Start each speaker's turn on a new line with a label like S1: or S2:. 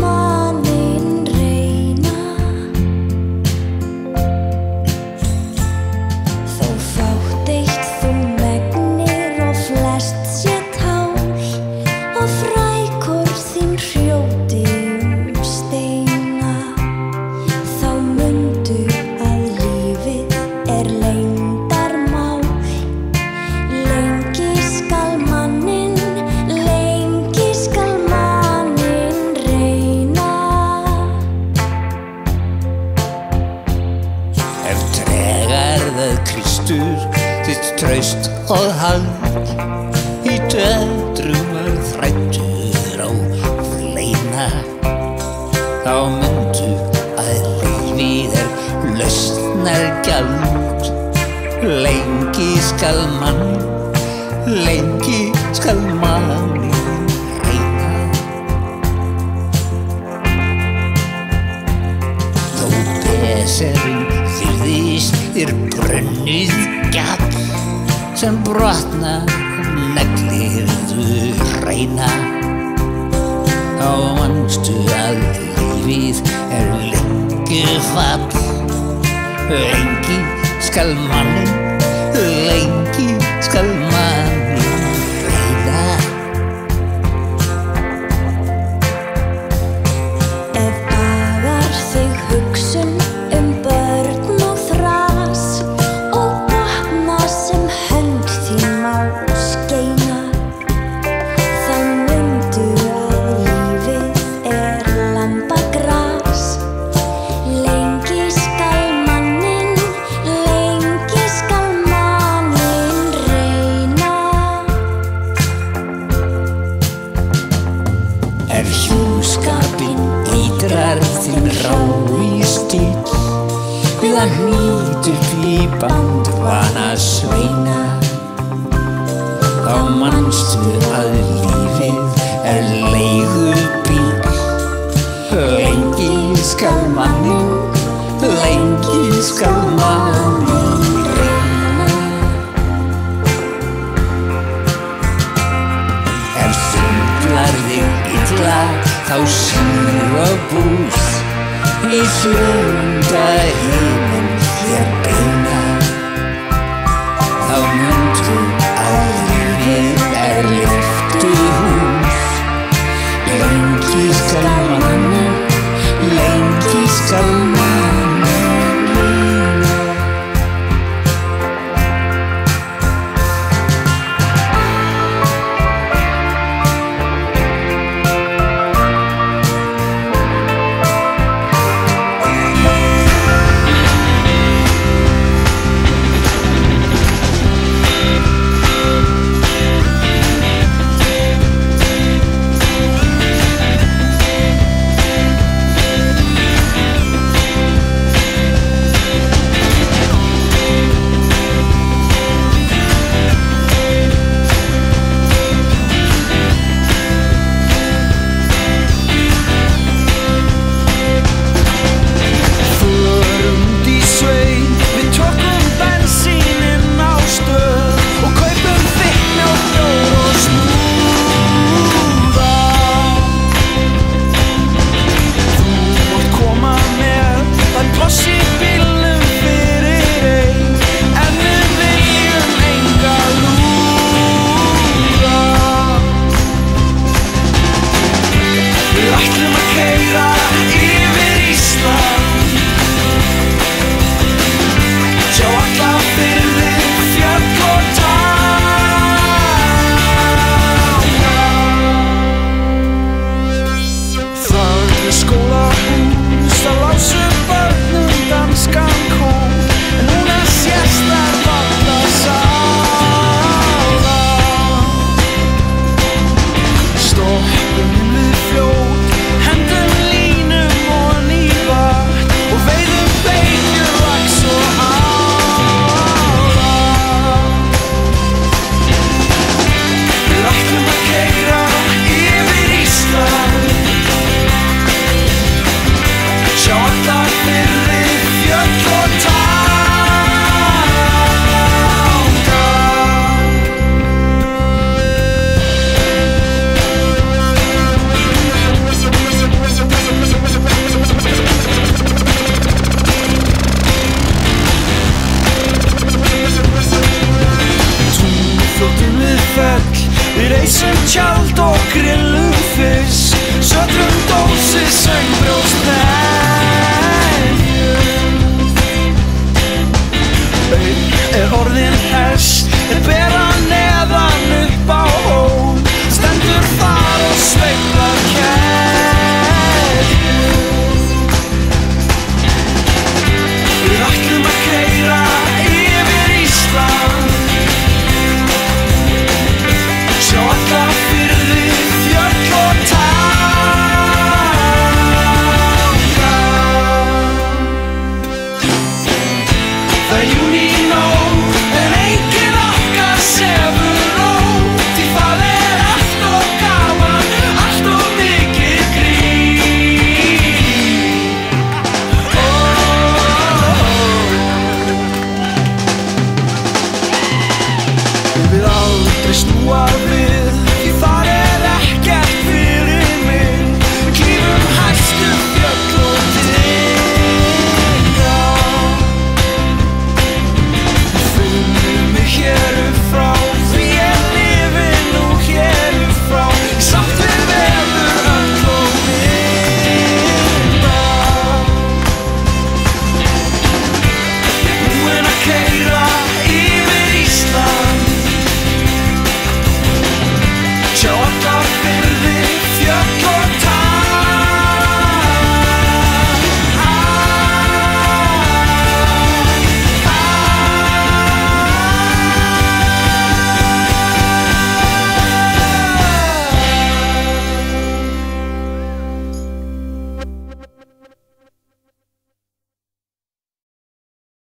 S1: maninn reyna. Þó fátt eitt þú megnir og flest sé tál og frækor þín hrjóti steina, þá mundu að lífið leyndarmál. Lengi skal manninn reyna.
S2: Ef tregar það Kristur þitt traust og hald, í döðrum þræddur á fleina, þá mundu að lífið lausnargjald. Lengi skal manninn reyna. Þó beserinn þyrðist brunnið gjall, sem brotna neglirðu hreina, þá manstu að lífið lengufall. Lengi skal manninn reyna.
S1: Ef agar þig hugsun börn og þras og botna sem hönd þín má skeina, þá mundu að lífið lambagras. Lengi skal manninn reyna.
S2: Ef hjúskapinn ítrar þinn rái stíll, við að hnýta upp í bandvana sveina, þá manstu að lífið leigubíll. Lengi skal manninn reyna. Ef sundlar þig illa, þá síra bús í fjölda himinn þér beina, þá mundu að lífið lyftuhús. Lengi skal manninn